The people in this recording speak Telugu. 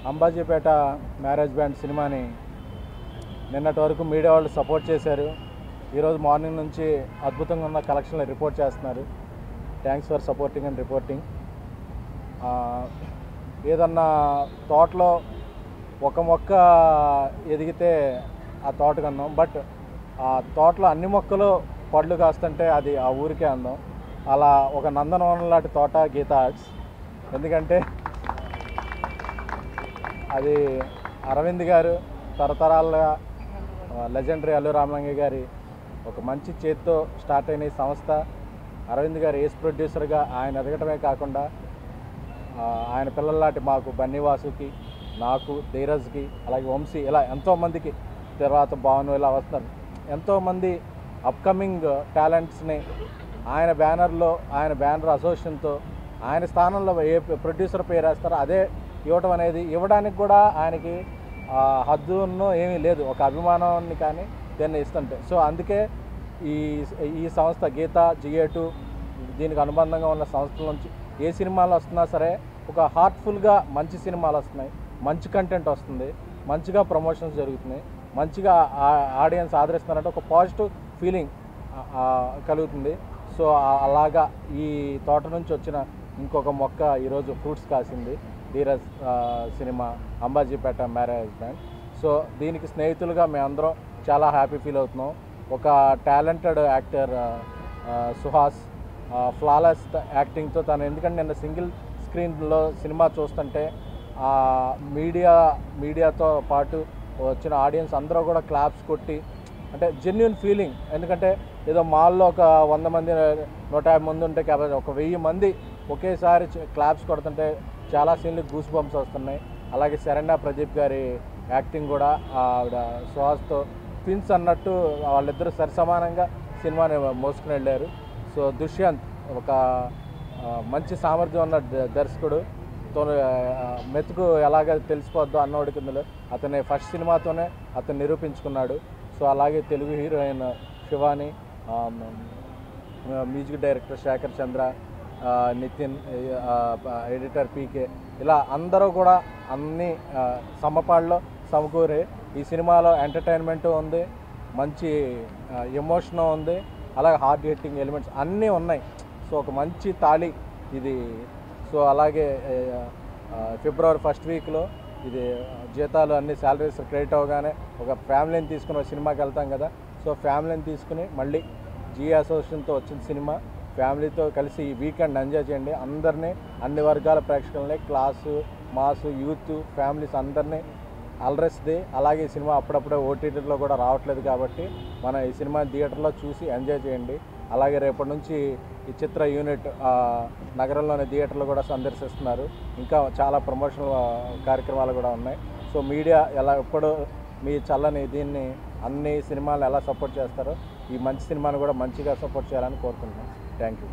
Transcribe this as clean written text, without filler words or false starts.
అంబాజీపేట మ్యారేజ్ బ్యాండ్ సినిమాని నిన్నటి వరకు మీడియా వాళ్ళు సపోర్ట్ చేశారు. ఈరోజు మార్నింగ్ నుంచి అద్భుతంగా ఉన్న కలెక్షన్లు రిపోర్ట్ చేస్తున్నారు. Thanks for supporting and reporting. ఏదన్నా తోటలో ఒక మొక్క ఎదిగితే ఆ తోటకు అందం, బట్ ఆ తోటలో అన్ని మొక్కలు పళ్ళు కాస్తుంటే అది ఆ ఊరికే అందం. అలా ఒక నందనవనం లాంటి తోట గీతా ఆర్ట్స్. ఎందుకంటే అది అరవింద్ గారు తరతరాలుగా లెజెండరీ అల్లు రామలింగయ్య గారి ఒక మంచి చేతితో స్టార్ట్ అయిన ఈ సంస్థ. అరవింద్ గారు ఏస్ ప్రొడ్యూసర్గా ఆయన ఎదగటమే కాకుండా ఆయన పిల్లల్లాంటి మాకు బన్నీవాసుకి, నాకు, ధీరజ్కి, అలాగే వంశీ, ఇలా ఎంతోమందికి, తర్వాత భావన ఇలా వస్తారు ఎంతోమంది అప్కమింగ్ టాలెంట్స్ని ఆయన బ్యానర్లో, ఆయన బ్యానర్ అసోసియేషన్తో ఆయన స్థానంలో ఏ ప్రొడ్యూసర్ పేరు వేస్తారో అదే ఇవ్వటం అనేది, ఇవ్వడానికి కూడా ఆయనకి హద్దును ఏమీ లేదు, ఒక అభిమానాన్ని కానీ దీన్ని ఇస్తుంటే. సో అందుకే ఈ సంస్థ గీతా GA2 దీనికి అనుబంధంగా ఉన్న సంస్థల నుంచి ఏ సినిమాలు వస్తున్నా సరే ఒక హార్ట్ఫుల్గా మంచి సినిమాలు వస్తున్నాయి, మంచి కంటెంట్ వస్తుంది, మంచిగా ప్రమోషన్స్ జరుగుతున్నాయి, మంచిగా ఆడియన్స్ ఆదరిస్తున్నారంటే ఒక పాజిటివ్ ఫీలింగ్ కలుగుతుంది. సో అలాగా ఈ తోట నుంచి వచ్చిన ఇంకొక మొక్క ఈరోజు ఫ్రూట్స్ కాసింది, Dheeraj cinema Ambajipeta marriage band. So దీనికి స్నేహితులుగా మేమందరం చాలా హ్యాపీ ఫీల్ అవుతున్నాం. ఒక టాలెంటెడ్ యాక్టర్ సుహాస్ ఫ్లాలెస్ యాక్టింగ్తో తను, ఎందుకంటే నిన్న సింగిల్ స్క్రీన్లో సినిమా చూస్తుంటే మీడియాతో పాటు వచ్చిన ఆడియన్స్ అందరూ కూడా క్లాప్స్ కొట్టి, అంటే జెన్యున్ ఫీలింగ్. ఎందుకంటే ఏదో మాల్లో ఒక 100 మంది 150 మంది ఉంటే కాబట్టి ఒక 1000 మంది ఒకేసారి క్లాప్స్ కొడుతుంటే చాలా సీన్లు గూస్ బంప్స్ వస్తున్నాయి. అలాగే శరణ్య ప్రదీప్ గారి యాక్టింగ్ కూడా ఆవిడ సుహాస్తో ట్విన్స్ అన్నట్టు వాళ్ళిద్దరూ సరిసమానంగా సినిమాని మోసుకుని వెళ్ళారు. సో దుష్యంత్ ఒక మంచి సామర్థ్యం ఉన్న దర్శకుడు, మెతుకు ఎలాగ తెలిసిపోద్దో అన్నోడి కిందలో అతని ఫస్ట్ సినిమాతోనే అతను నిరూపించుకున్నాడు. సో అలాగే Telugu heroine Shivani, music director Shekhar Chandra, Nitin, editor PK, ఇలా అందరూ కూడా అన్ని సమపాళ్ళలో సమకూరి ఈ సినిమాలో ఎంటర్టైన్మెంట్ ఉంది, మంచి ఎమోషన్ ఉంది, అలాగే హార్ట్ హిట్టింగ్ ఎలిమెంట్స్ అన్నీ ఉన్నాయి. సో ఒక మంచి తాళి ఇది. సో అలాగే ఫిబ్రవరి ఫస్ట్ వీక్లో ఇది జీతాలు అన్ని శాలరీస్ క్రెడిట్ అవగానే ఒక ఫ్యామిలీని తీసుకుని ఒక సినిమాకి వెళ్తాం కదా. సో ఫ్యామిలీని తీసుకుని మళ్ళీ GA అసోసియేషన్తో వచ్చిన సినిమా, ఫ్యామిలీతో కలిసి ఈ వీకెండ్ ఎంజాయ్ చేయండి. అందరినీ, అన్ని వర్గాల ప్రేక్షకులని, క్లాసు, మాసు, యూత్, ఫ్యామిలీస్ అందరినీ అలరిస్తుంది. అలాగే ఈ సినిమా అప్పుడప్పుడే OTTలో కూడా రావట్లేదు కాబట్టి మన ఈ సినిమా థియేటర్లో చూసి ఎంజాయ్ చేయండి. అలాగే రేపటి నుంచి ఈ చిత్ర యూనిట్ నగరంలోని థియేటర్లు కూడా సందర్శిస్తున్నారు. ఇంకా చాలా ప్రమోషనల్ కార్యక్రమాలు కూడా ఉన్నాయి. సో మీడియా ఎలా ఎప్పుడు మీ చల్లని దీన్ని అన్ని సినిమాలు ఎలా సపోర్ట్ చేస్తారో ఈ మంచి సినిమాను కూడా మంచిగా సపోర్ట్ చేయాలని కోరుకుంటున్నాను. Thank you.